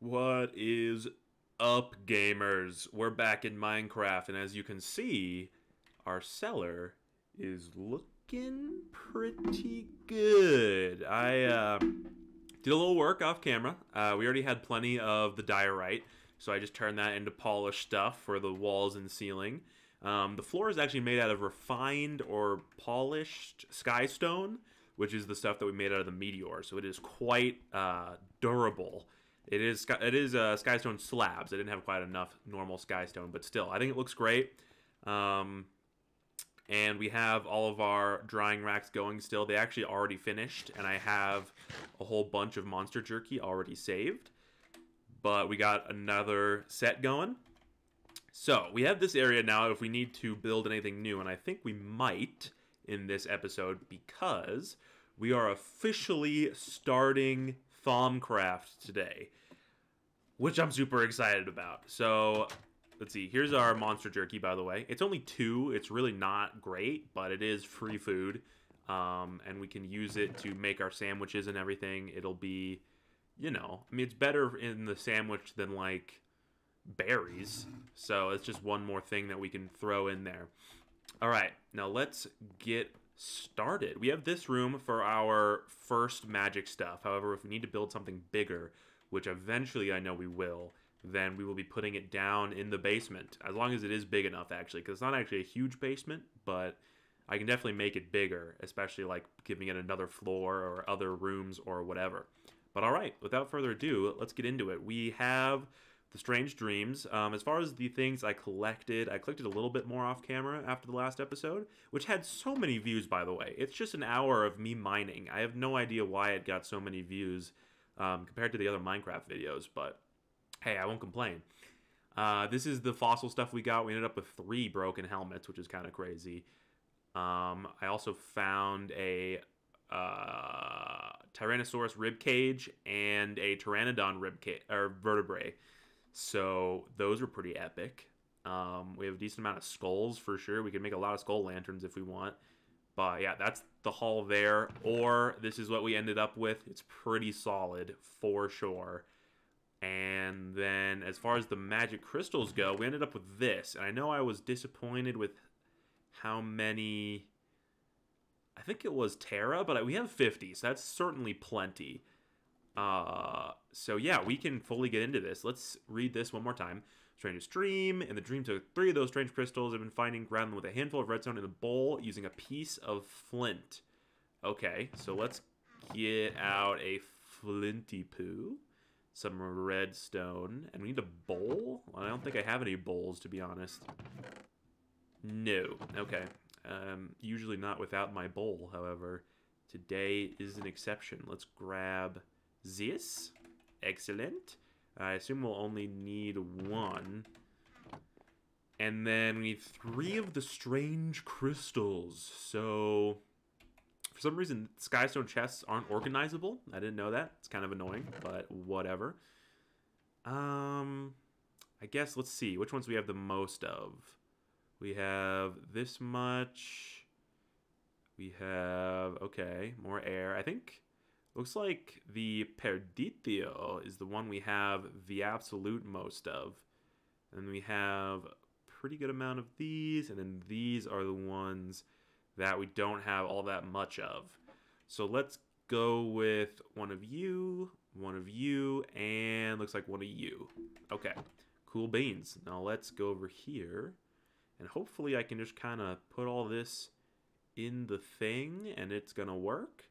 What is up, gamers? We're back in Minecraft, and as you can see, our cellar is looking pretty good. I did a little work off camera. We already had plenty of the diorite, so I just turned that into polished stuff for the walls and ceiling. The floor is actually made out of refined or polished skystone, which is the stuff that we made out of the meteor. So it is quite durable. It is skystone slabs. I didn't have quite enough normal skystone, but still, I think it looks great. And we have all of our drying racks going still. They actually already finished, and I have a whole bunch of monster jerky already saved. But we got another set going. So we have this area now if we need to build anything new, and I think we might in this episode because we are officially starting Thaumcraft today, which I'm super excited about. So let's see. Here's our monster jerky, by the way. It's only 2. It's really not great, but it is free food, and we can use it to make our sandwiches and everything. It'll be, I mean, it's better in the sandwich than like berries. So it's just one more thing that we can throw in there. All right, now let's get started. We have this room for our first magic stuff. However, if we need to build something bigger, which eventually I know we will, then we will be putting it down in the basement, as long as it is big enough, actually, because it's not actually a huge basement, but I can definitely make it bigger, especially like giving it another floor or other rooms or whatever. But all right, without further ado, let's get into it. We have the Strange Dreams. As far as the things I collected a little bit more off camera after the last episode, which had so many views, by the way. It's just an hour of me mining. I have no idea why it got so many views compared to the other Minecraft videos, but hey, I won't complain. This is the fossil stuff we got. We ended up with 3 broken helmets, which is kind of crazy. I also found a Tyrannosaurus rib cage and a Pteranodon rib cage or vertebrae. So those were pretty epic. We have a decent amount of skulls for sure. We can make a lot of skull lanterns if we want. But yeah, that's the haul there. Or this is what we ended up with. It's pretty solid for sure. And then as far as the magic crystals go, we ended up with this. And I know I was disappointed with how many... I think it was Terra, but we have 50, so that's certainly plenty. So yeah, we can fully get into this. Let's read this one more time. Strangest dream. In the dream took 3 of those strange crystals. I've been finding ground them with a handful of redstone in a bowl using a piece of flint. Okay, so let's get out a flinty poo. Some redstone. And we need a bowl? I don't think I have any bowls, to be honest. No. Okay. Usually not without my bowl, however. Today is an exception. Let's grab this. Excellent. I assume we'll only need 1. And then we need 3 of the strange crystals. So, for some reason, skystone chests aren't organizable. I didn't know that. It's kind of annoying, but whatever. I guess, let's see. Which ones we have the most of? We have this much. We have, okay, more air. I think, looks like the Perditio is the one we have the absolute most of. And we have a pretty good amount of these, and then these are the ones that we don't have all that much of. So let's go with one of you, and looks like one of you. Okay, cool beans. Now let's go over here. And hopefully I can just kind of put all this in the thing and it's going to work.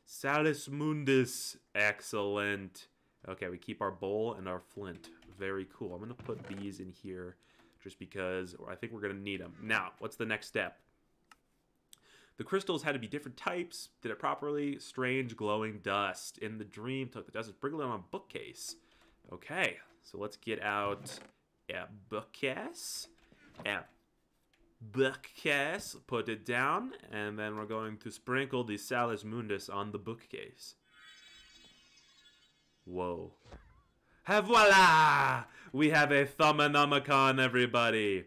Salus Mundus. Excellent. Okay, we keep our bowl and our flint. Very cool. I'm going to put these in here just because I think we're going to need them. Now, what's the next step? The crystals had to be different types. Did it properly? Strange glowing dust. In the dream, took the dust and sprinkled it on a bookcase. Okay, so let's get out a bookcase. Yeah. Bookcase, put it down, and then we're going to sprinkle the Salus Mundus on the bookcase. Whoa. And voila! We have a Thaumonomicon, everybody!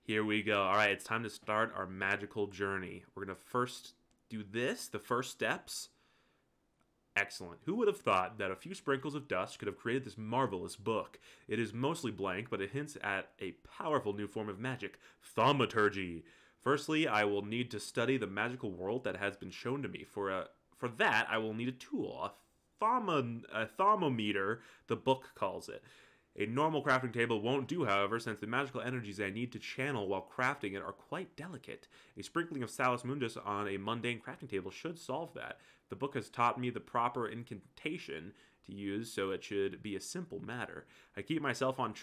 Here we go. Alright, it's time to start our magical journey. We're going to first do this, the first steps. Excellent. Who would have thought that a few sprinkles of dust could have created this marvelous book? It is mostly blank, but it hints at a powerful new form of magic, thaumaturgy. Firstly, I will need to study the magical world that has been shown to me. For that, I will need a tool, a thermometer, the book calls it. A normal crafting table won't do, however, since the magical energies I need to channel while crafting it are quite delicate. A sprinkling of Salus Mundus on a mundane crafting table should solve that. The book has taught me the proper incantation to use, so it should be a simple matter. To keep myself on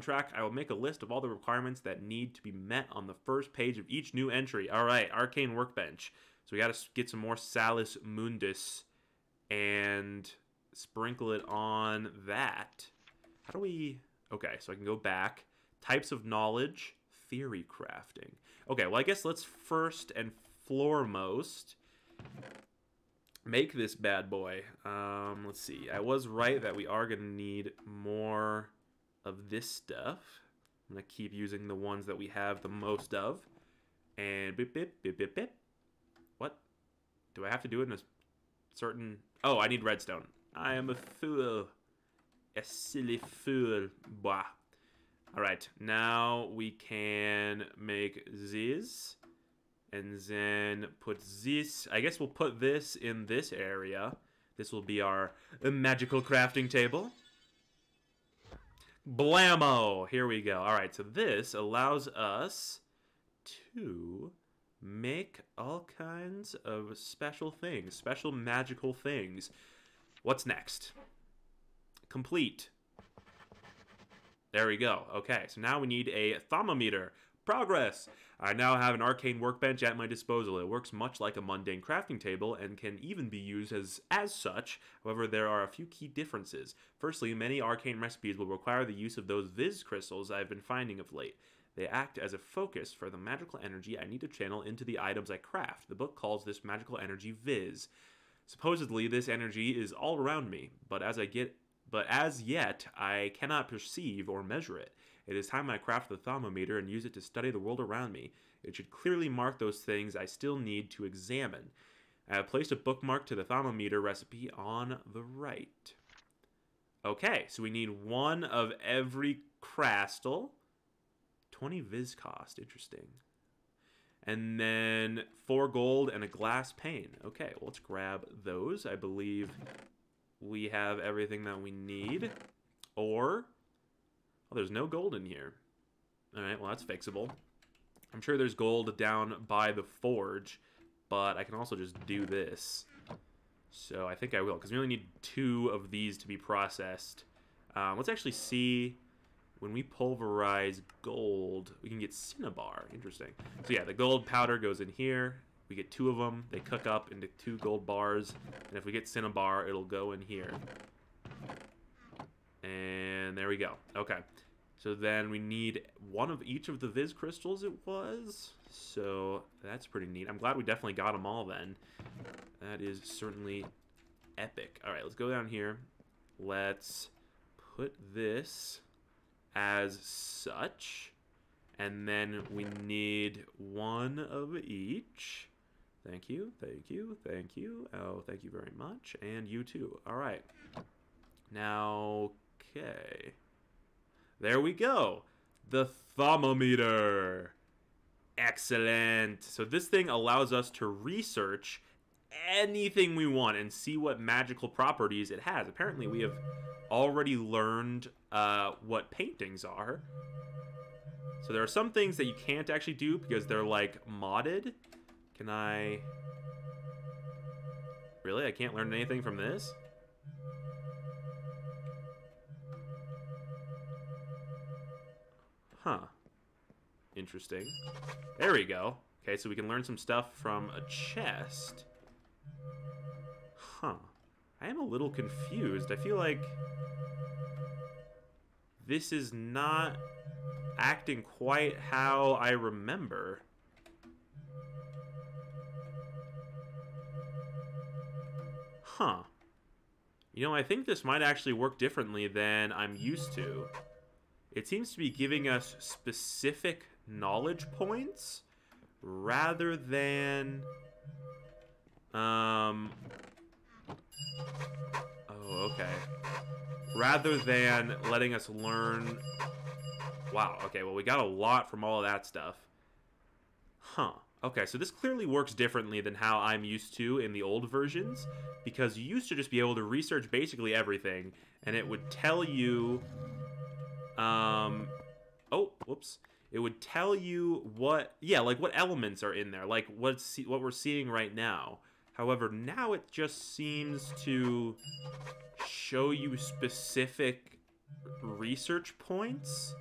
track, I will make a list of all the requirements that need to be met on the first page of each new entry. All right, Arcane Workbench. So we got to get some more Salus Mundus and sprinkle it on that. How do we... Okay, so I can go back. Types of knowledge, theory crafting. Okay, well, I guess let's first and foremost make this bad boy. Let's see. I was right that we are going to need more of this stuff. I'm going to keep using the ones that we have the most of. And bip, bip, bip, bip, bip. What? Do I have to do it in a certain... Oh, I need redstone. I am a fool. A silly fool. Bah. Alright, now we can make this. And then put this. I guess we'll put this in this area. This will be our magical crafting table. Blammo! Here we go. Alright, so this allows us to make all kinds of special things. Special magical things. What's next? Complete. There we go. Okay, so now we need a thermometer. Progress! I now have an arcane workbench at my disposal. It works much like a mundane crafting table and can even be used as such. However, there are a few key differences. Firstly, many arcane recipes will require the use of those Viz crystals I've been finding of late. They act as a focus for the magical energy I need to channel into the items I craft. The book calls this magical energy Viz. Supposedly, this energy is all around me, but as yet, I cannot perceive or measure it. It is time I craft the thermometer and use it to study the world around me. It should clearly mark those things I still need to examine. I have placed a bookmark to the thermometer recipe on the right. Okay, so we need one of every crystal. 20 Viz cost, interesting. And then 4 gold and a glass pane. Okay, well, let's grab those. I believe we have everything that we need. Or... oh, there's no gold in here. Alright, well, that's fixable. I'm sure there's gold down by the forge, but I can also just do this. So I think I will, because we only need 2 of these to be processed. Let's actually see... when we pulverize gold, we can get cinnabar. Interesting. So yeah, the gold powder goes in here. We get 2 of them. They cook up into 2 gold bars. And if we get cinnabar, it'll go in here. And there we go. Okay. So then we need 1 of each of the Viz crystals, it was. So that's pretty neat. I'm glad we definitely got them all then. That is certainly epic. All right, let's go down here. Let's put this as such. And then we need 1 of each. Thank you, thank you, thank you. Oh, thank you very much. And you too. All right. Now, okay. There we go. The thermometer. Excellent. So this thing allows us to research anything we want and see what magical properties it has. Apparently, we have already learned what paintings are. So there are some things that you can't actually do because they're, like, modded. Can I... really? I can't learn anything from this? Huh. Interesting. There we go. Okay, so we can learn some stuff from a chest. Huh. I am a little confused. I feel like this is not acting quite how I remember. Huh. You know, I think this might actually work differently than I'm used to. It seems to be giving us specific knowledge points rather than Oh, okay. Rather than letting us learn... Wow, okay, well, we got a lot from all of that stuff. Huh. Okay, so this clearly works differently than how I'm used to in the old versions, because you used to just be able to research basically everything, and it would tell you... Oh, whoops. It would tell you what... Yeah, like what elements are in there, like what we're seeing right now. However, now it just seems to show you specific research points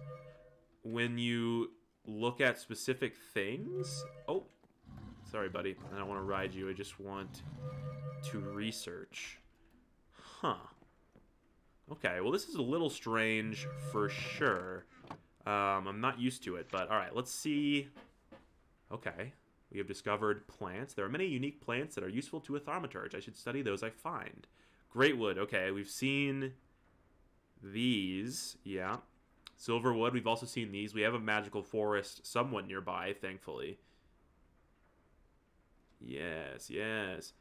when you look at specific things. Oh, sorry, buddy. I don't want to ride you. I just want to research. Huh. Okay, well, this is a little strange for sure. I'm not used to it, but all right, let's see. Okay, we have discovered plants. There are many unique plants that are useful to a thaumaturge. I should study those I find. Greatwood. Okay, we've seen these. Yeah. Silverwood, we've also seen these. We have a magical forest somewhat nearby, thankfully. Yes, yes.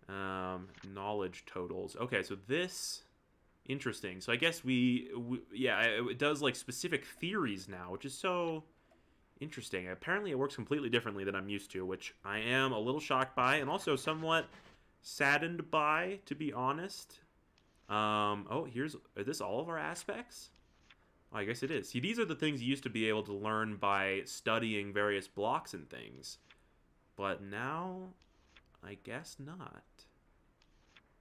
Knowledge totals. Okay, so this... Interesting. So I guess yeah, it does, like, specific theories now, which is so interesting. Apparently it works completely differently than I'm used to, which I am a little shocked by, and also somewhat saddened by, to be honest. Oh, are this all of our aspects? Oh, I guess it is. See, these are the things you used to be able to learn by studying various blocks and things. But now, I guess not.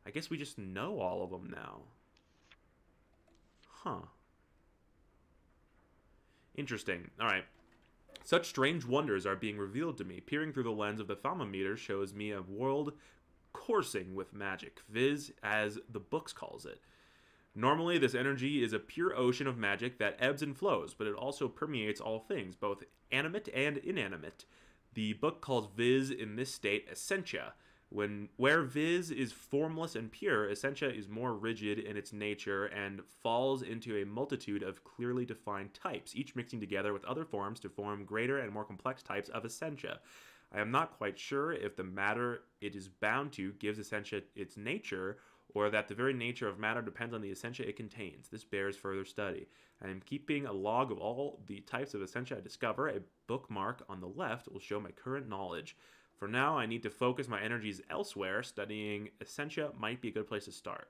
I guess we just know all of them now. Huh. Interesting. Alright. Such strange wonders are being revealed to me. Peering through the lens of the thermometer shows me a world coursing with magic, viz, as the books calls it. Normally, this energy is a pure ocean of magic that ebbs and flows, but it also permeates all things, both animate and inanimate. The book calls Viz in this state Essentia. Where Viz is formless and pure, Essentia is more rigid in its nature and falls into a multitude of clearly defined types, each mixing together with other forms to form greater and more complex types of Essentia. I am not quite sure if the matter it is bound to gives Essentia its nature, or that the very nature of matter depends on the Essentia it contains. This bears further study. I am keeping a log of all the types of Essentia I discover. A bookmark on the left will show my current knowledge. For now, I need to focus my energies elsewhere. Studying Essentia might be a good place to start.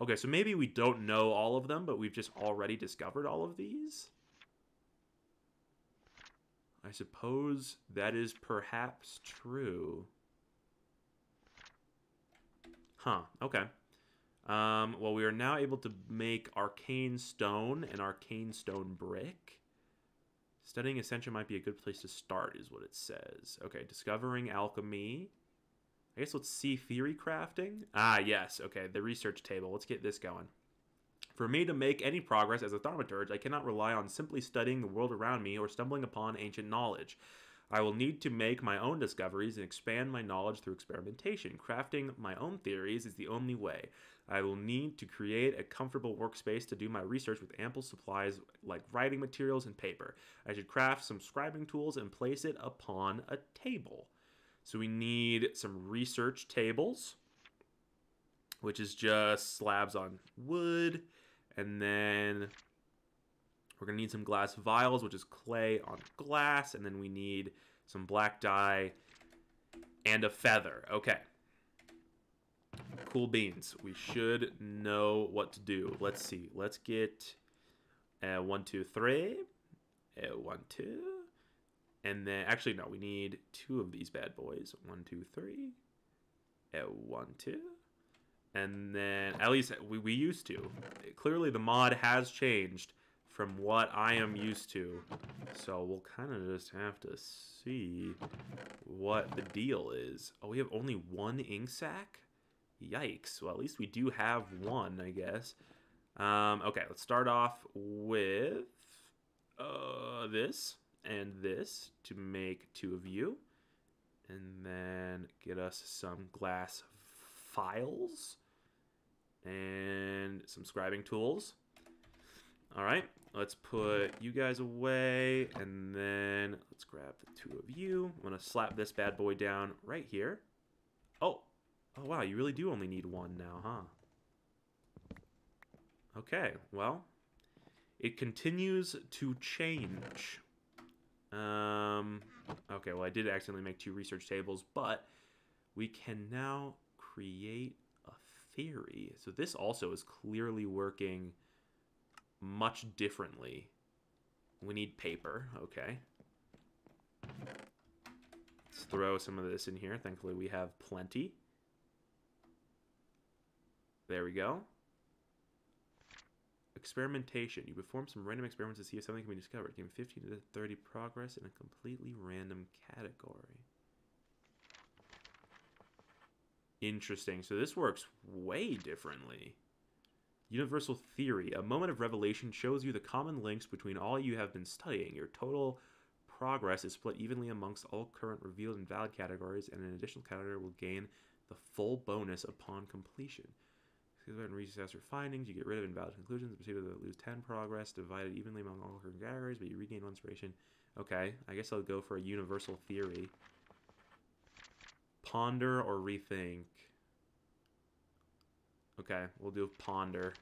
Okay, so maybe we don't know all of them, but we've just already discovered all of these? I suppose that is perhaps true. Huh, okay. Well, we are now able to make arcane stone and arcane stone brick. Studying Essentia might be a good place to start, is what it says. Okay, discovering alchemy. I guess let's see theory crafting. Ah, yes. Okay, the research table. Let's get this going. For me to make any progress as a thaumaturge, I cannot rely on simply studying the world around me or stumbling upon ancient knowledge. I will need to make my own discoveries and expand my knowledge through experimentation. Crafting my own theories is the only way. I will need to create a comfortable workspace to do my research with ample supplies like writing materials and paper. I should craft some scribing tools and place it upon a table. So we need some research tables, which is just slabs on wood. And then we're going to need some glass vials, which is clay on glass. And then we need some black dye and a feather. Okay. Cool beans. We should know what to do. Let's see. Let's get 1, 2, 3. 1, 2. And then, actually, no, we need 2 of these bad boys. 1, 2, 3. 1, 2. And then, at least we used to. Clearly, the mod has changed from what I am used to. So we'll kind of just have to see what the deal is. Oh, we have only 1 ink sac? Yikes. Well, at least we do have 1, I guess. Okay, let's start off with this and this to make 2 of you. And then get us some glass files and some scribing tools. All right, let's put you guys away, and then let's grab the 2 of you. I'm gonna slap this bad boy down right here. Oh, Oh, wow, you really do only need one now, huh? Okay, well, it continues to change. Okay, well, I did accidentally make 2 research tables, but we can now create a theory. So this also is clearly working much differently. We need paper, okay. Let's throw some of this in here. Thankfully, we have plenty. There we go. Experimentation. You perform some random experiments to see if something can be discovered. Give 15 to 30 progress in a completely random category. Interesting. So this works way differently. Universal theory. A moment of revelation shows you the common links between all you have been studying. Your total progress is split evenly amongst all current revealed and valid categories, and an additional category will gain the full bonus upon completion. And reassess your findings. You get rid of invalid conclusions. The procedure will lose 10 progress, divided evenly among all current categories, but you regain 1 inspiration. Okay, I guess I'll go for a universal theory. Ponder or rethink. Okay, we'll do ponder.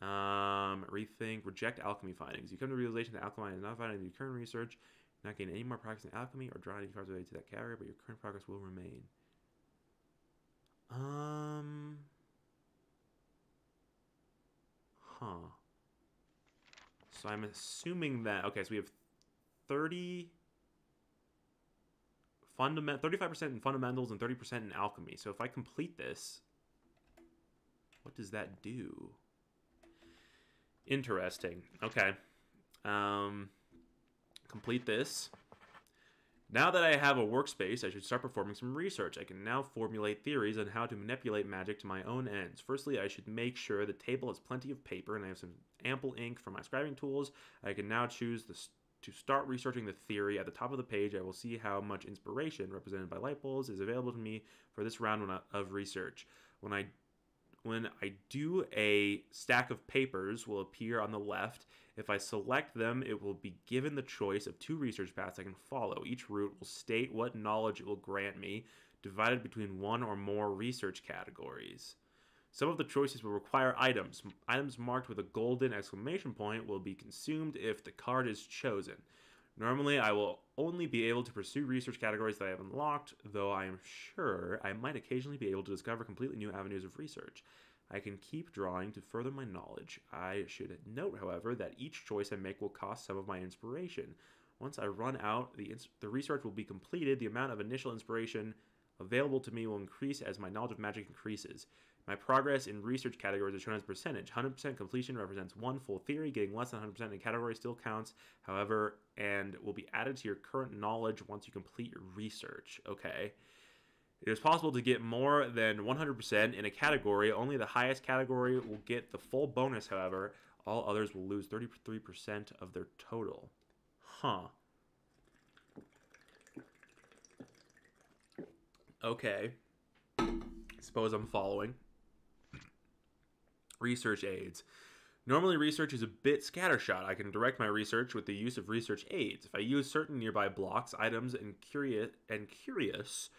Rethink. Reject alchemy findings. You come to the realization that alchemy is not found in your current research. Not gain any more practice in alchemy or draw any cards related to that category, but your current progress will remain. Huh. So I'm assuming that, okay, so we have 35% in fundamentals and 30% in alchemy. So if I complete this, what does that do? Interesting. Okay. Complete this. Now that I have a workspace, I should start performing some research. I can now formulate theories on how to manipulate magic to my own ends. Firstly, I should make sure the table has plenty of paper and I have some ample ink for my scribing tools. I can now choose to start researching the theory. At the top of the page, I will see how much inspiration, represented by light bulbs, is available to me for this round of research. When I do, a stack of papers will appear on the left. If I select them, it will be given the choice of 2 research paths I can follow. Each route will state what knowledge it will grant me, divided between 1 or more research categories. Some of the choices will require items. Items marked with a golden exclamation point will be consumed if the card is chosen. Normally, I will only be able to pursue research categories that I have unlocked, though I am sure I might occasionally be able to discover completely new avenues of research. I can keep drawing to further my knowledge. I should note, however, that each choice I make will cost some of my inspiration. Once I run out, the research will be completed. The amount of initial inspiration available to me will increase as my knowledge of magic increases. My progress in research categories is shown as percentage. 100% completion represents 1 full theory. Getting less than 100% in a category still counts, however, and will be added to your current knowledge once you complete your research. Okay. It is possible to get more than 100% in a category. Only the highest category will get the full bonus, however. All others will lose 33% of their total. Huh. Okay. Suppose I'm following. Research aids. Normally, research is a bit scattershot. I can direct my research with the use of research aids. If I use certain nearby blocks, items, and curious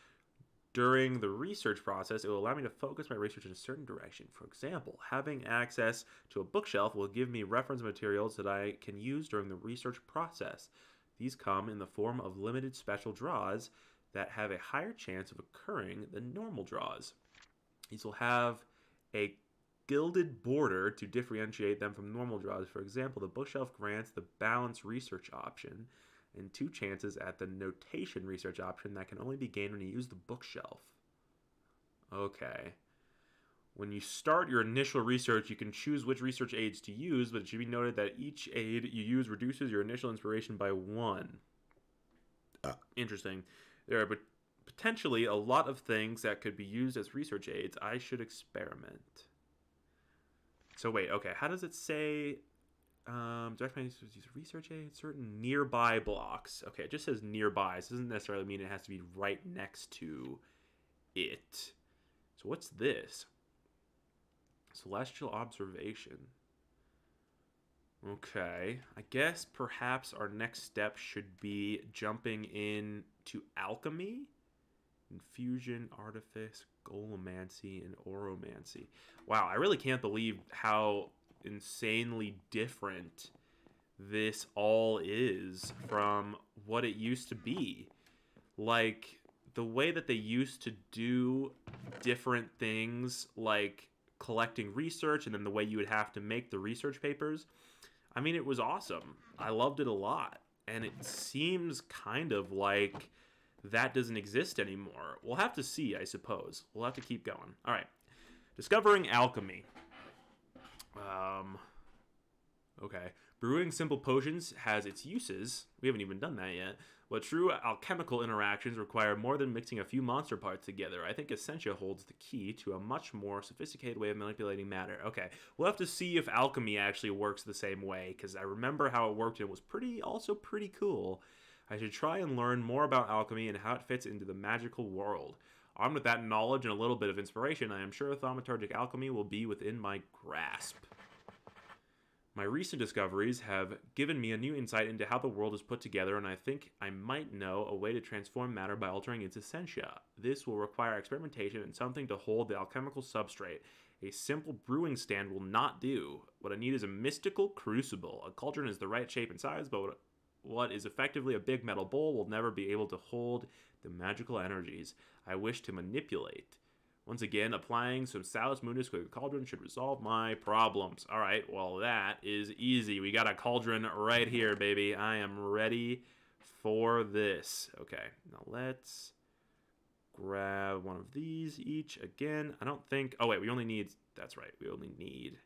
during the research process, it will allow me to focus my research in a certain direction. For example, having access to a bookshelf will give me reference materials that I can use during the research process. These come in the form of limited special draws that have a higher chance of occurring than normal draws. These will have a gilded border to differentiate them from normal draws. For example, the bookshelf grants the balance research option and 2 chances at the notation research option that can only be gained when you use the bookshelf. Okay. When you start your initial research, you can choose which research aids to use, but it should be noted that each aid you use reduces your initial inspiration by 1. Interesting. There are potentially a lot of things that could be used as research aids. I should experiment. So wait, okay, how does it say direct use research aid, certain nearby blocks? Okay, it just says nearby. So it doesn't necessarily mean it has to be right next to it. So what's this? Celestial observation. Okay, I guess perhaps our next step should be jumping in to alchemy. Infusion, Artifice, Golomancy, and Oromancy. Wow, I really can't believe how insanely different this all is from what it used to be. Like, the way that they used to do different things, like collecting research, and then the way you would have to make the research papers. I mean, it was awesome. I loved it a lot. And it seems kind of like that doesn't exist anymore. We'll have to see, I suppose. We'll have to keep going. All right. Discovering alchemy. Okay. Brewing simple potions has its uses. We haven't even done that yet. But true alchemical interactions require more than mixing a few monster parts together. I think Essentia holds the key to a much more sophisticated way of manipulating matter. Okay, we'll have to see if alchemy actually works the same way, because I remember how it worked and it was also pretty cool. I should try and learn more about alchemy and how it fits into the magical world. Armed with that knowledge and a little bit of inspiration, I am sure thaumaturgic alchemy will be within my grasp. My recent discoveries have given me a new insight into how the world is put together, and I think I might know a way to transform matter by altering its essentia. This will require experimentation and something to hold the alchemical substrate. A simple brewing stand will not do. What I need is a mystical crucible. A cauldron is the right shape and size, but what is effectively a big metal bowl will never be able to hold the magical energies I wish to manipulate. Once again, applying some Salus Mundus with a cauldron should resolve my problems. All right, well, that is easy. We got a cauldron right here, baby. I am ready for this. Okay, now let's grab one of these each again. I don't think... Oh, wait, we only need... That's right, we only need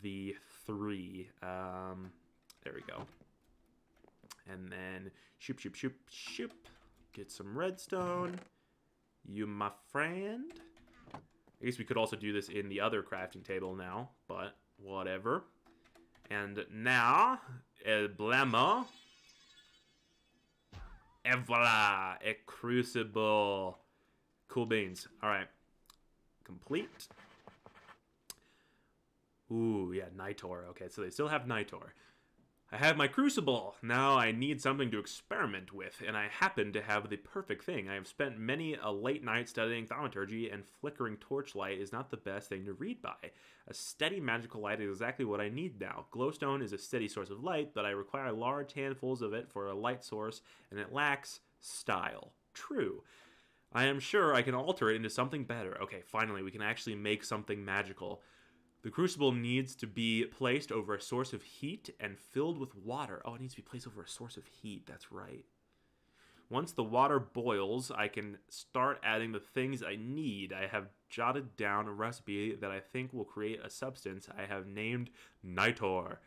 the 3. There we go. And then shoop, shoop, shoop, shoop. Get some redstone. You, my friend... I guess we could also do this in the other crafting table now, but whatever. And now, el blamo. Et voila, a crucible. Cool beans. All right, complete. Ooh, yeah, Nitor. Okay, so they still have Nitor. I have my crucible. Now I need something to experiment with, and I happen to have the perfect thing. I have spent many a late night studying thaumaturgy, and flickering torchlight is not the best thing to read by. A steady magical light is exactly what I need now. Glowstone is a steady source of light, but I require large handfuls of it for a light source, and it lacks style. True. I am sure I can alter it into something better. Okay, finally, we can actually make something magical. The crucible needs to be placed over a source of heat and filled with water. Oh, it needs to be placed over a source of heat. That's right. Once the water boils, I can start adding the things I need. I have jotted down a recipe that I think will create a substance I have named Nitor.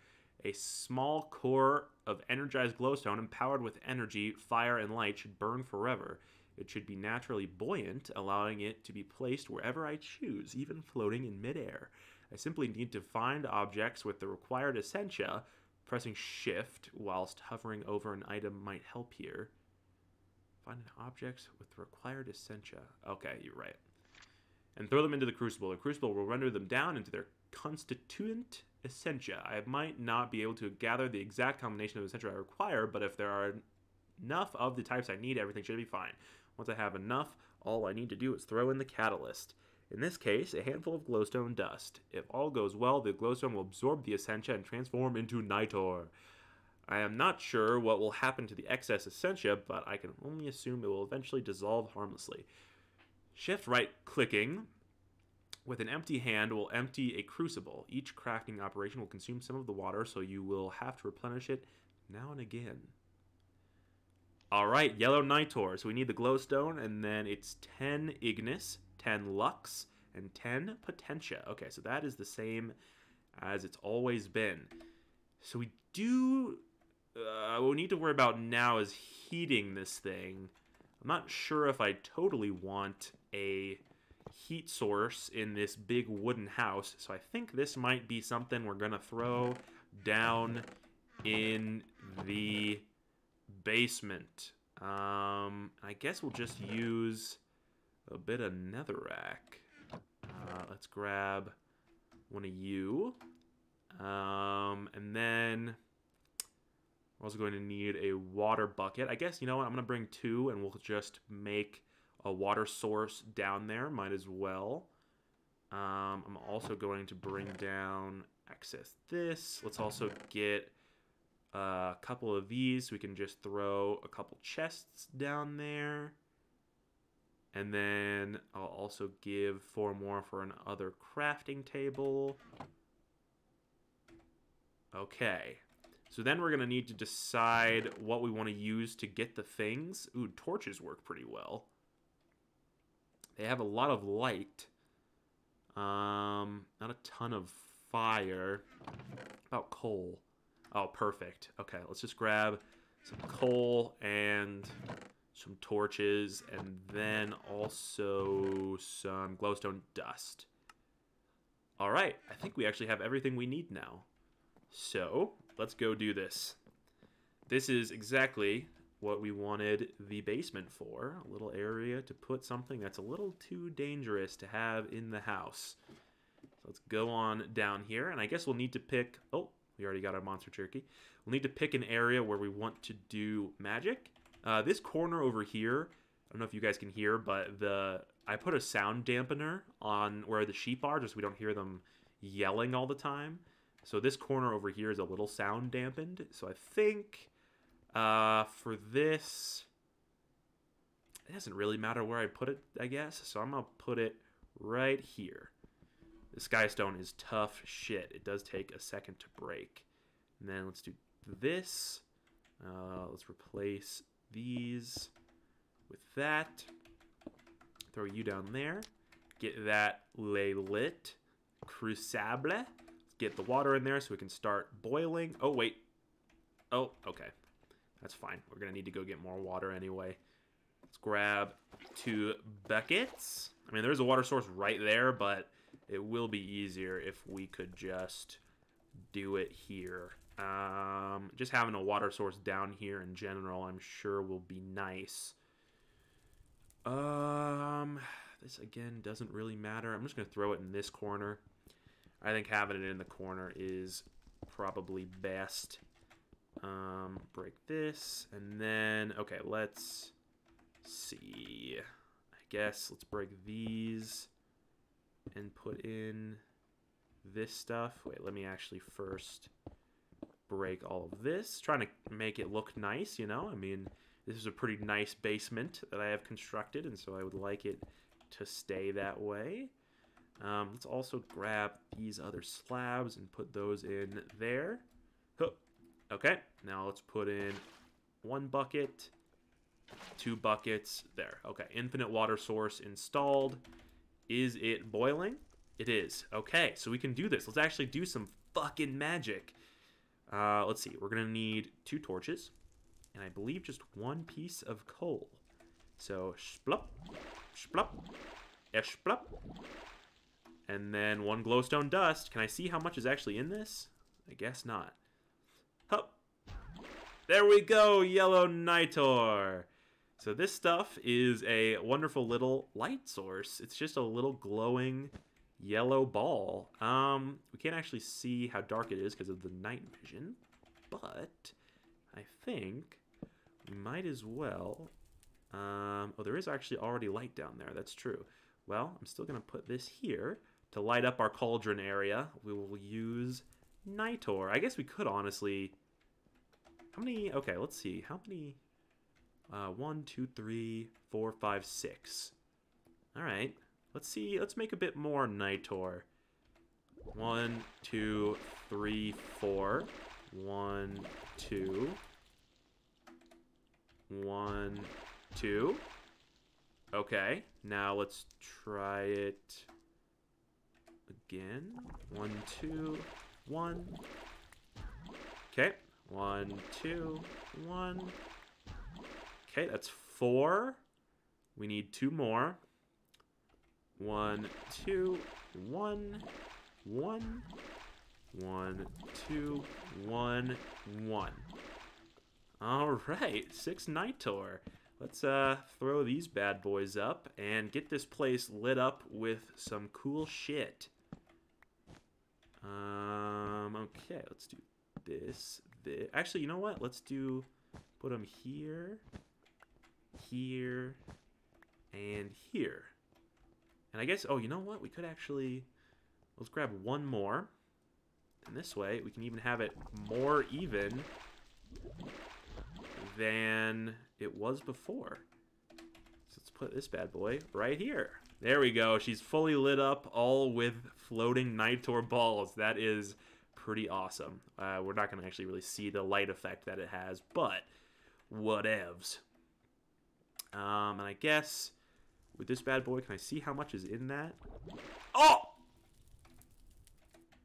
A small core of energized glowstone empowered with energy, fire, and light should burn forever. It should be naturally buoyant, allowing it to be placed wherever I choose, even floating in midair. I simply need to find objects with the required essentia. Pressing shift whilst hovering over an item might help here. Find objects with the required essentia. Okay, you're right. And throw them into the crucible. The crucible will render them down into their constituent essentia. I might not be able to gather the exact combination of essentia I require, but if there are enough of the types I need, everything should be fine. Once I have enough, all I need to do is throw in the catalyst. In this case, a handful of glowstone dust. If all goes well, the glowstone will absorb the essentia and transform into Nitor. I am not sure what will happen to the excess essentia, but I can only assume it will eventually dissolve harmlessly. Shift right clicking with an empty hand will empty a crucible. Each crafting operation will consume some of the water, so you will have to replenish it now and again. Alright, yellow Nitor. So we need the glowstone, and then it's 10 Ignis, 10 Lux, and 10 Potentia. Okay, so that is the same as it's always been. So we do... what we need to worry about now is heating this thing. I'm not sure if I totally want a heat source in this big wooden house, so I think this might be something we're going to throw down in the basement. I guess we'll just use a bit of netherrack. Let's grab one of you. And then we're also going to need a water bucket. I guess, you know what, I'm going to bring 2 and we'll just make a water source down there. Might as well. I'm also going to bring down access this. Let's also get a couple of these so we can just throw a couple chests down there. And then I'll also give 4 more for another crafting table. Okay. So then we're going to need to decide what we want to use to get the things. Ooh, torches work pretty well. They have a lot of light. Not a ton of fire. About coal. Oh, perfect. Okay, let's just grab some coal and some torches, and then also some glowstone dust. All right, I think we actually have everything we need now. So, let's go do this. This is exactly what we wanted the basement for. A little area to put something that's a little too dangerous to have in the house. So let's go on down here, and I guess we'll need to pick... Oh, we already got our monster turkey. We'll need to pick an area where we want to do magic. This corner over here, I don't know if you guys can hear, but I put a sound dampener on where the sheep are, just so we don't hear them yelling all the time. So this corner over here is a little sound dampened. So I think for this, it doesn't really matter where I put it, I guess. So I'm going to put it right here. The skystone is tough shit. It does take a second to break. And then let's do this. Let's replace these with that. Throw you down there. Get that lit. Crucible. Let's get the water in there so we can start boiling. Oh, wait. Oh, okay. That's fine. We're going to need to go get more water anyway. Let's grab 2 buckets. I mean, there's a water source right there, but it will be easier if we could just do it here. Just having a water source down here in general, I'm sure will be nice. This again doesn't really matter. I'm just going to throw it in this corner. I think having it in the corner is probably best. Break this, and then, okay, let's see. I guess let's break these and put in this stuff. Wait, let me actually first break all of this. Trying to make it look nice, you know? I mean, this is a pretty nice basement that I have constructed, and so I would like it to stay that way. Let's also grab these other slabs and put those in there. Okay, now let's put in 1 bucket, 2 buckets, there. Okay, infinite water source installed. Is it boiling? It is. Okay, so we can do this. Let's actually do some fucking magic. Let's see, we're gonna need 2 torches, and I believe just 1 piece of coal. So, splup, splup, splup, and then 1 glowstone dust. Can I see how much is actually in this? I guess not. Hup. There we go, yellow nitor. So this stuff is a wonderful little light source. It's just a little glowing yellow ball. We can't actually see how dark it is because of the night vision, but I think we might as well. Oh, there is actually already light down there. That's true. Well, I'm still going to put this here to light up our cauldron area. We will use nitor. I guess we could honestly... How many... Okay, let's see. How many... 1, 2, 3, 4, 5, 6. Alright. Let's see. Let's make a bit more nitor. 1, 2, 3, 4. 1, 2. 1, 2. Okay. Now let's try it again. 1, 2, 1. Okay. 1, 2, 1. Okay, that's 4. We need 2 more. 1, 2, 1, 1. 1, 2, 1, 1. All right, 6 nitor. Let's throw these bad boys up and get this place lit up with some cool shit. Okay, let's do this. Actually, you know what? Let's put them here, here, and here. And I guess, oh, you know what? We could actually, let's grab one more. And this way, we can even have it more even than it was before. So let's put this bad boy right here. There we go. She's fully lit up, all with floating Nitor balls. That is pretty awesome. We're not going to actually really see the light effect that it has, but whatevs. And I guess with this bad boy, can I see how much is in that? Oh!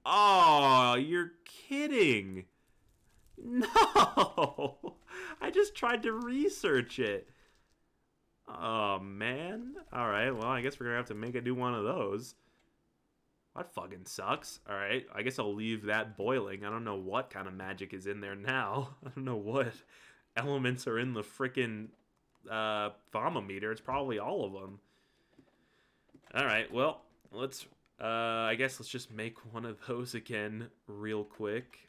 Oh, you're kidding. No! I just tried to research it. Oh, man. Alright, well, I guess we're gonna have to make it do one of those. That fucking sucks. Alright, I guess I'll leave that boiling. I don't know what kind of magic is in there now. I don't know what elements are in the frickin' thermometer. It's probably all of them. Alright, well, let's... I guess let's just make one of those again real quick.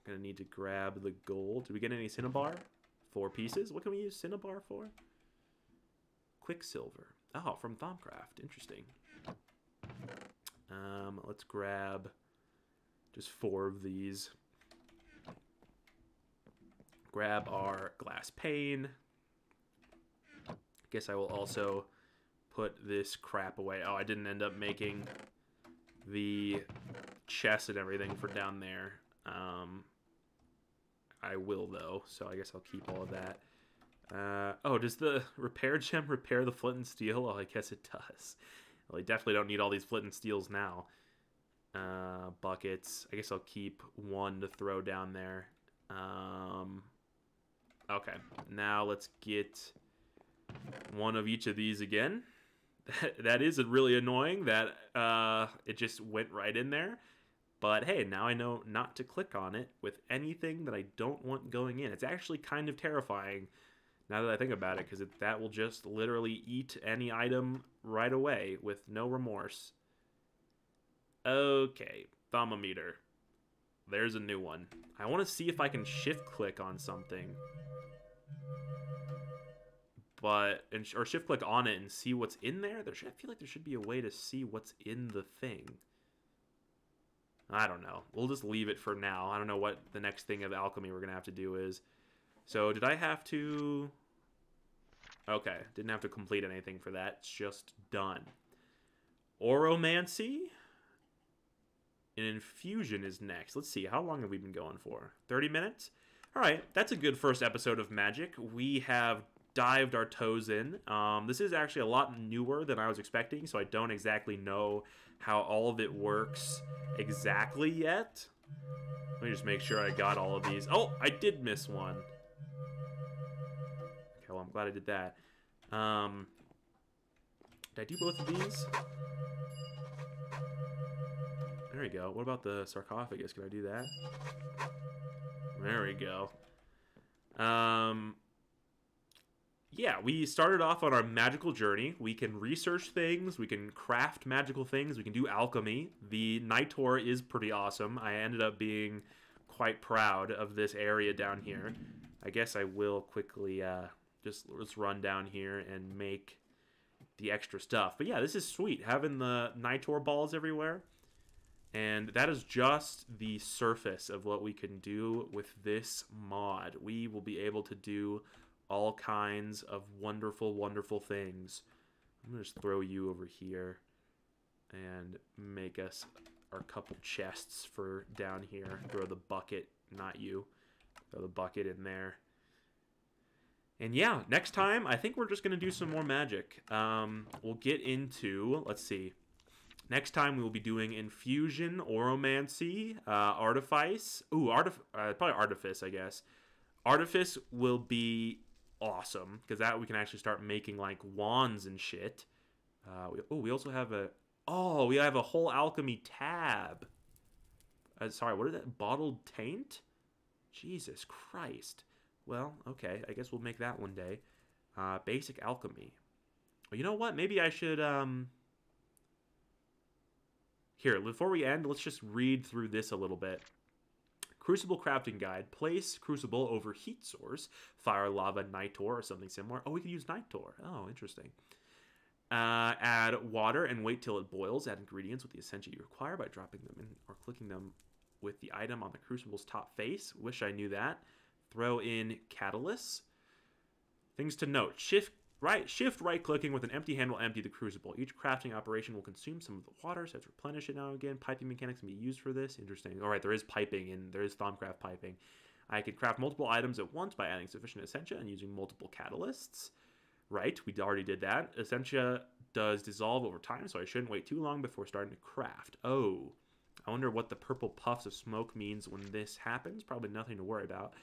Gonna need to grab the gold. Did we get any Cinnabar? 4 pieces. What can we use Cinnabar for? Quicksilver. Oh, from Thaumcraft. Interesting. Let's grab just 4 of these. Grab our glass pane. Guess I will also put this crap away. Oh, I didn't end up making the chest and everything for down there. I will, though, so I guess I'll keep all of that. Oh, does the repair gem repair the flint and steel? Oh, I guess it does. Well, I definitely don't need all these flint and steels now. Buckets. I guess I'll keep 1 to throw down there. Okay, now let's get 1 of each of these again. That is really annoying that it just went right in there. But hey, now I know not to click on it with anything that I don't want going in. It's actually kind of terrifying now that I think about it, because that will just literally eat any item right away with no remorse. Okay, thermometer. There's a new one. I want to see if I can shift click on something. Or shift click on it and see what's in there. I feel like there should be a way to see what's in the thing. I don't know. We'll just leave it for now. I don't know what the next thing of alchemy we're gonna have to do is. So did I have to? Okay, didn't have to complete anything for that. It's just done. Oromancy. An infusion is next. Let's see. How long have we been going for? 30 minutes? All right, that's a good first episode of Magic. We have dived our toes in. This is actually a lot newer than I was expecting, so I don't exactly know how all of it works exactly yet. Let me just make sure I got all of these. Oh, I did miss one. Okay, well, I'm glad I did that. Did I do both of these? There we go. What about the sarcophagus? Can I do that? There we go. Yeah, we started off on our magical journey. We can research things, we can craft magical things, we can do alchemy. The Nitor is pretty awesome. I ended up being quite proud of this area down here. I guess I will quickly let's run down here and make the extra stuff. But yeah, this is sweet, having the Nitor balls everywhere. And that is just the surface of what we can do with this mod. We will be able to do all kinds of wonderful, wonderful things. I'm going to just throw you over here and make us our couple chests for down here. Throw the bucket, not you. Throw the bucket in there. And yeah, next time, I think we're just going to do some more magic. We'll get into, let's see. Next time, we will be doing Infusion, Oromancy, Artifice. Ooh, probably Artifice, I guess. Artifice will be awesome, because that we can actually start making, like, wands and shit. We also have we have a whole alchemy tab. Sorry, what is that? Bottled Taint? Jesus Christ. Well, okay, I guess we'll make that one day. Basic alchemy. Well, you know what? Maybe I should, Here, before we end, let's just read through this a little bit. Crucible crafting guide. Place crucible over heat source. Fire, lava, nitor, or something similar. Oh, we could use nitor. Oh, interesting. Add water and wait till it boils. Add ingredients with the essentia you require by dropping them in or clicking them with the item on the crucible's top face. Wish I knew that. Throw in catalysts. Things to note. Shift right clicking with an empty hand will empty the crucible. Each crafting operation will consume some of the water, so I have to replenish it now and again. Piping mechanics can be used for this. Interesting. Alright, there is piping and there is Thaumcraft piping. I could craft multiple items at once by adding sufficient essentia and using multiple catalysts. Right, we already did that. Essentia does dissolve over time, so I shouldn't wait too long before starting to craft. Oh, I wonder what the purple puffs of smoke means when this happens. Probably nothing to worry about.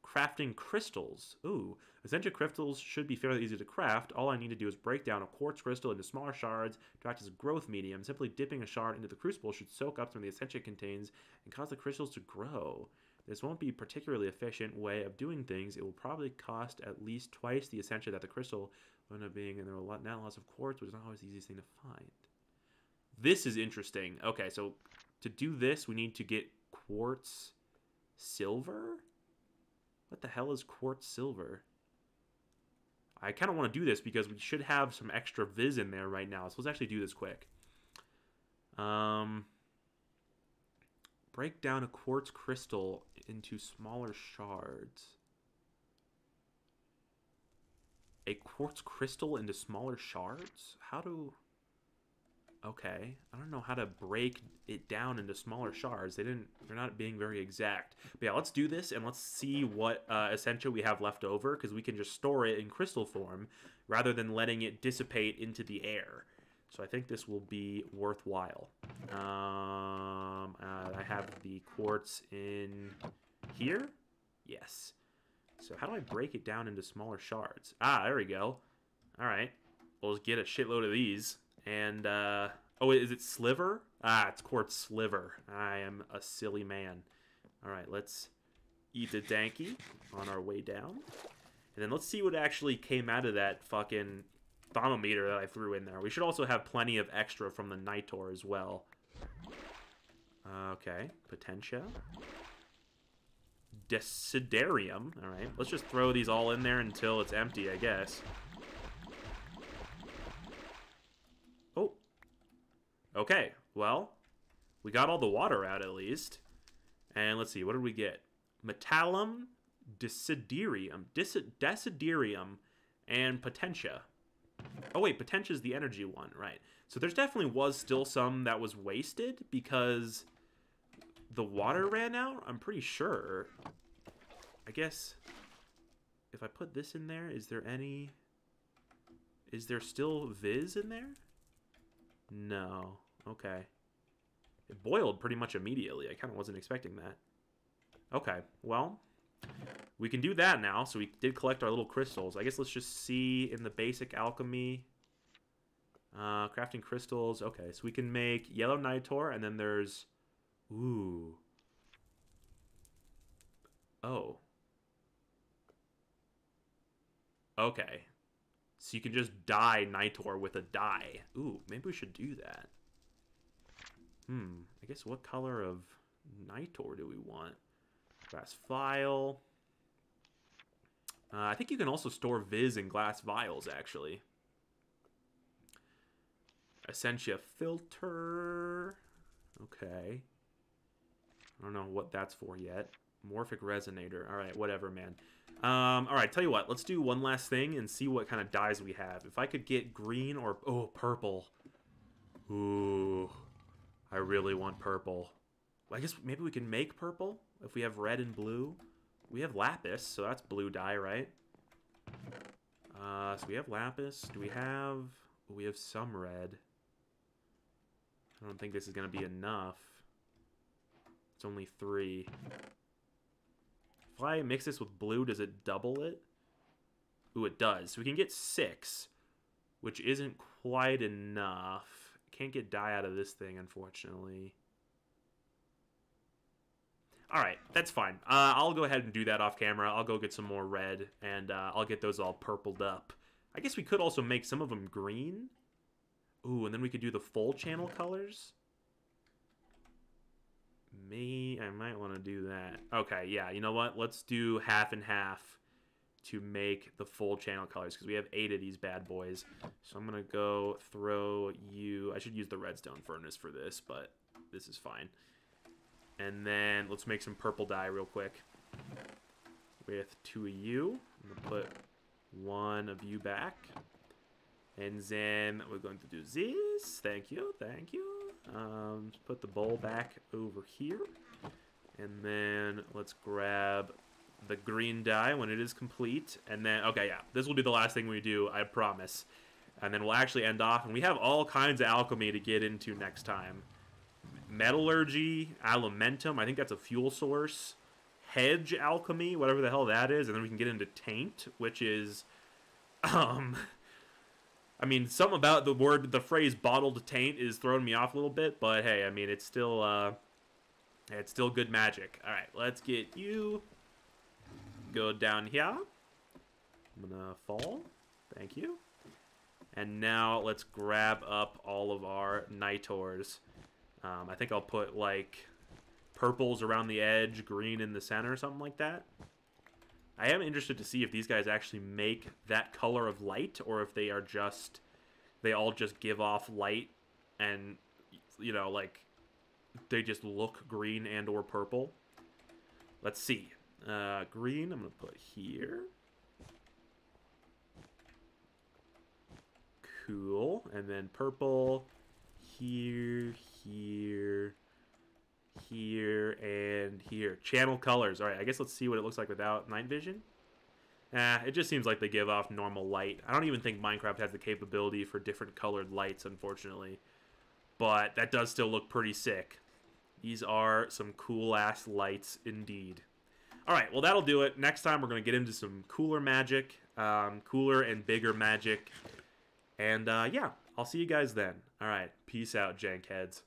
Crafting crystals. Ooh, essentia crystals should be fairly easy to craft. All I need to do is break down a quartz crystal into smaller shards to act as a growth medium. Simply dipping a shard into the crucible should soak up some of the essentia it contains and cause the crystals to grow. This won't be a particularly efficient way of doing things. It will probably cost at least twice the essentia that the crystal will end up being, and there are now lots of quartz, which is not always the easiest thing to find. This is interesting. Okay, so to do this, we need to get quartz silver? What the hell is quartz silver? I kind of want to do this because we should have some extra viz in there right now. So let's actually do this quick. Break down a quartz crystal into smaller shards. A quartz crystal into smaller shards? How do... Okay, I don't know how to break it down into smaller shards. They're not being very exact. But yeah, let's do this and let's see what essentia we have left over, because we can just store it in crystal form rather than letting it dissipate into the air. So I think this will be worthwhile. I have the quartz in here. Yes. So how do I break it down into smaller shards? Ah, there we go. All right. We'll just get a shitload of these. And, oh, is it sliver? Ah, it's quartz sliver. I am a silly man. All right, let's eat a danky on our way down. And then let's see what actually came out of that fucking thermometer that I threw in there. We should also have plenty of extra from the nitor as well. Okay, potentia. Desiderium. All right, let's just throw these all in there until it's empty, I guess. Oh. Okay, well, we got all the water out at least. And let's see, what did we get? Metallum, Desiderium, Desiderium, and Potentia. Oh wait, Potentia is the energy one, right. So there's definitely was still some that was wasted because the water ran out, I'm pretty sure. I guess if I put this in there, is there still Viz in there? No. Okay. It boiled pretty much immediately. I kind of wasn't expecting that. Okay, well, we can do that now. So we did collect our little crystals. I guess let's just see in the basic alchemy. Crafting crystals. Okay, so we can make yellow nitor, and then there's... Ooh. Oh. Okay. So you can just dye nitor with a dye. Ooh, maybe we should do that. I guess what color of nitor do we want? Glass vial. I think you can also store Viz in glass vials, actually. Essentia filter. Okay. I don't know what that's for yet. Morphic resonator. All right, whatever, man. All right, tell you what. Let's do one last thing and see what kind of dyes we have. If I could get green or... Oh, purple. Ooh. I really want purple. Well, I guess maybe we can make purple if we have red and blue. We have lapis, so that's blue dye, right? So we have lapis. Do we have... We have some red. I don't think this is going to be enough. It's only 3. If I mix this with blue, does it double it? Ooh, it does. So we can get 6, which isn't quite enough. Can't get dye out of this thing, unfortunately. Alright, that's fine. I'll go ahead and do that off camera. I'll go get some more red, and I'll get those all purpled up. I guess we could also make some of them green. Ooh, and then we could do the full channel colors. I might want to do that. Okay, yeah, you know what? Let's do half and half to make the full channel colors, because we have 8 of these bad boys. So I'm going to go throw you... I should use the redstone furnace for this, but this is fine. And then let's make some purple dye real quick. With 2 of you. I'm going to put 1 of you back. And then we're going to do this. Thank you, thank you. Put the bowl back over here. And then let's grab the green dye when it is complete. And then, okay, yeah, this will be the last thing we do, I promise. And then we'll actually end off. And we have all kinds of alchemy to get into next time. Metallurgy, alumentum, I think that's a fuel source. Hedge alchemy, whatever the hell that is. And then we can get into taint, which is... I mean, something about the phrase bottled taint is throwing me off a little bit, but hey, I mean, it's still good magic. All right, let's get you. Go down here. I'm gonna fall. Thank you. And now let's grab up all of our nitors. I think I'll put like purples around the edge, green in the center, something like that. I am interested to see if these guys actually make that color of light, or if they are just, they all just give off light and, you know, like, they just look green and or purple. Let's see. Green, I'm going to put here. Cool. And then purple here, here, here, and here. Channel colors. All right, I guess let's see what it looks like without night vision. It just seems like they give off normal light. I don't even think Minecraft has the capability for different colored lights, unfortunately. But that does still look pretty sick. These are some cool-ass lights indeed. All right, well, that'll do it. Next time, we're going to get into some cooler magic, cooler and bigger magic. And, yeah, I'll see you guys then. All right, peace out, Jankheads.